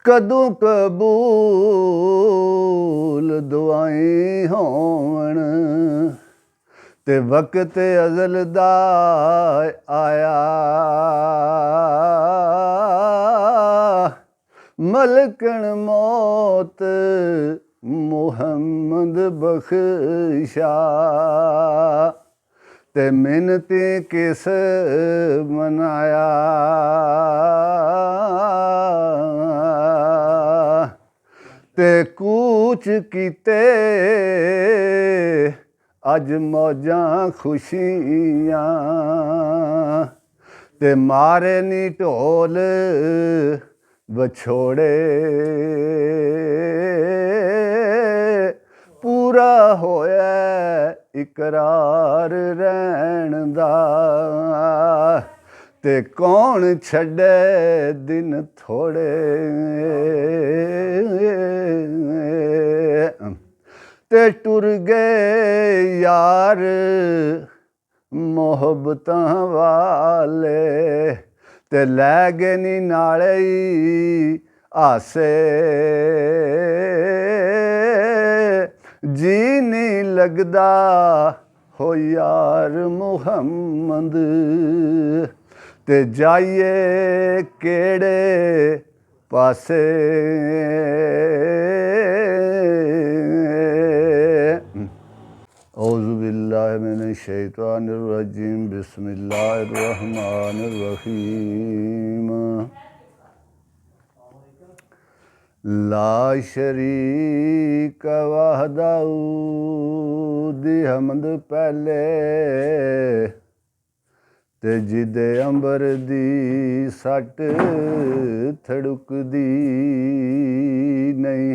कदों कबूल दुआएं होवन ते वक्त अज़ल दा आया। मलकन मौत मुहम्मद बख्शा ते मिन्नती किस मनाया। ते कूच कीते अज मौजां खुशियां ते मारे नी ढोल बछोड़े। पूरा होया इकरार रहन दा ते कौन छड़े दिन थोड़े। ते टुर गए यार मोहब्बतां वाले ते लै गए नी नाले आसे। जी नहीं लगदा हो यार मुहम्मद ते जाइए केड़े पासे। औज़ु बिल्लाहि मिनश शैतानिर रजीम बिस्मिल्लाहिर रहमानिर रहीम। ला शरीक वहदहू दी हमद पहले ते जिदे अंबर दी सट थड़ुकदी नहीं।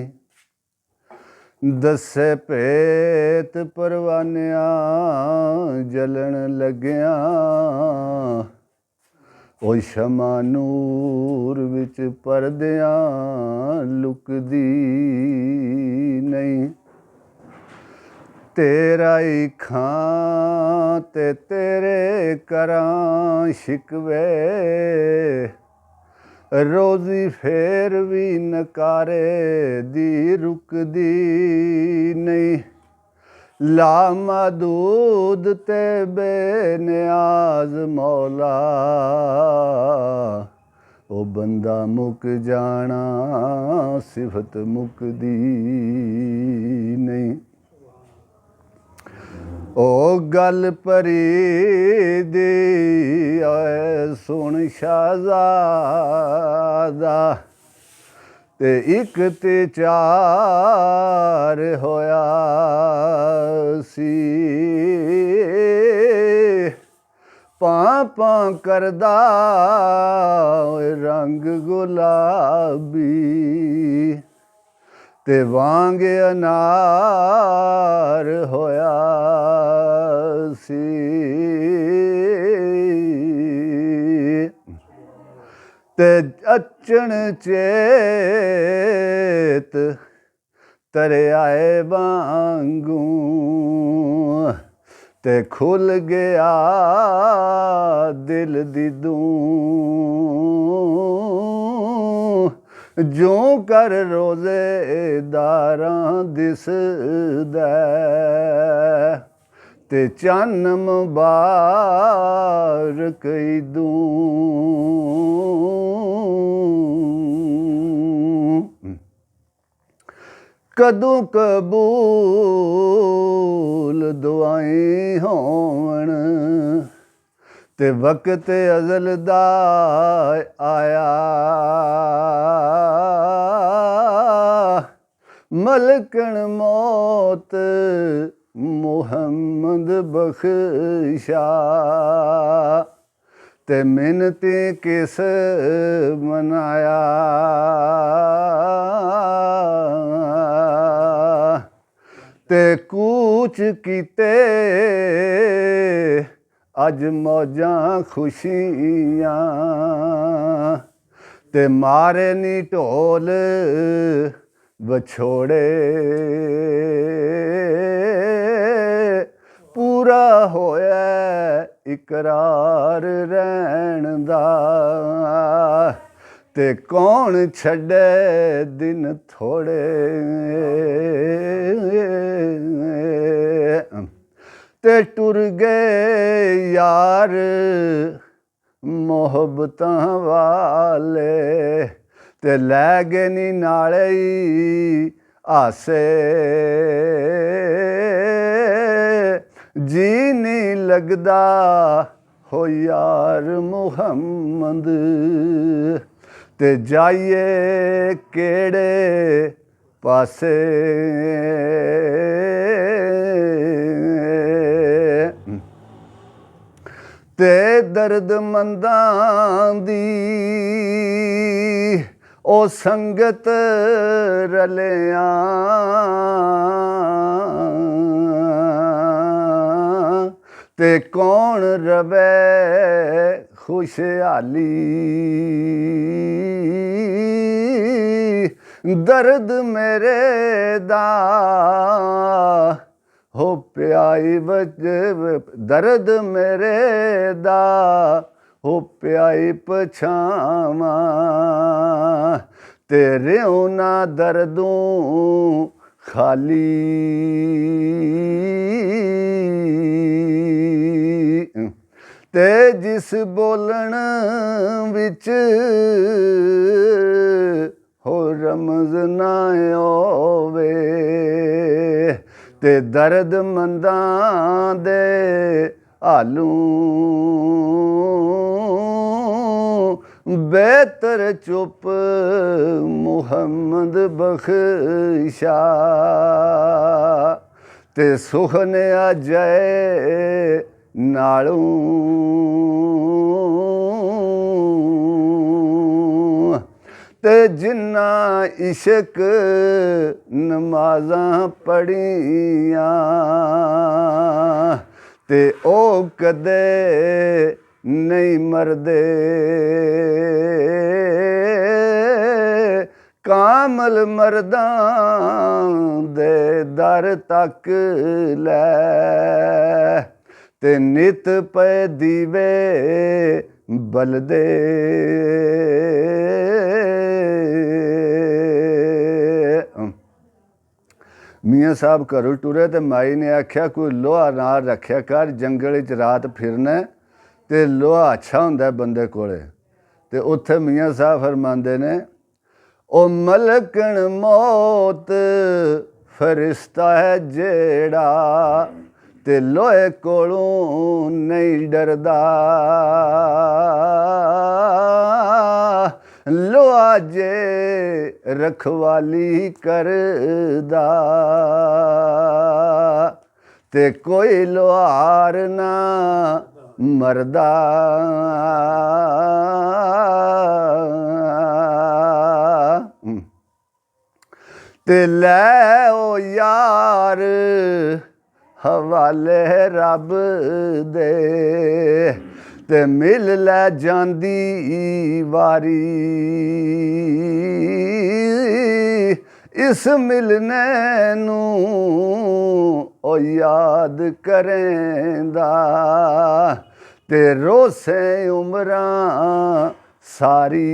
दसे भेत परवानिया जलन लग्या ओ शमा नूर विच परदियां लुकदी नहीं। तेरा ही खां ते तेरे करां शिकवे रोज़ी फेर भी नकारे दी रुकदी नहीं। ला मदूद ते बेनियाज मौला ओ बंदा मुक जाना सिफत मुकदी नहीं। ओ गल परी दी सुन शाहज़ादा ते इक ते चार होया सी। पां पां करदा रंग गुलाबी ते वांग अनार होया सी। ते अचन चेत दरियाए वांगू ते खुल गया दिल दी दूं। जों कर रोज़ेदारां दिसदा ते चन्न मुबारक दूं। कदों कबूल दुआएं होवन ते वक्त अज़ल दा आया। मलकन मौत मुहम्मद बख्शा ते मिन्नती किस मनाया। ते कूच कीते अज मौजां खुशियां ते मारे नी ढोल बछोड़े। पूरा होया इकरार रहन दा ते कौन छड़े दिन थोड़े ते टुर गए यार मोहब्बतां वाले ते लै गए नी नाले आसे जी नहीं लगदा हो यार मुहम्मद ते जाइए केड़े पासे ते दर्दमंदां दी ओ संगत रलियां ते कौन रवे खुशहाली दर्द मेरे दा हो प्याई दर्द मेरे दा हो प्याई पछावा तेरे ना दर्दों खाली ते जिस बोलण विच हो रमज ना होवे ते दर्द मंदां दे हालू बेहतर चुप मुहम्मद बख्शा ते सुखने आ जाए नालों ते जिन्ना इश्क नमाज़ां पढ़ियां ते ओ कदे नहीं मरदे कामल मर्दां दे दर तक लै ते नित पे दीवे बलदे मियाँ साहब घरों टुरे ते माई ने आख्या कोई लोहा नाल रखिया कर जंगल च रात फिरना ते लोहा अच्छा हुंदा बंदे कोले ते उत्थे मियाँ साहब फरमांदे ने ओ मलकन मौत फरिश्ता है जेड़ा ते लोहे कोलों नहीं डरदा लोहा जे रखवाली करदा ते कोई लोहार ना मरदा ते लै ओ यार हवाले रब दे ते मिल लै जांदी वारी इस मिलने नू ओ याद करेंदा ते रोसे उमरां सारी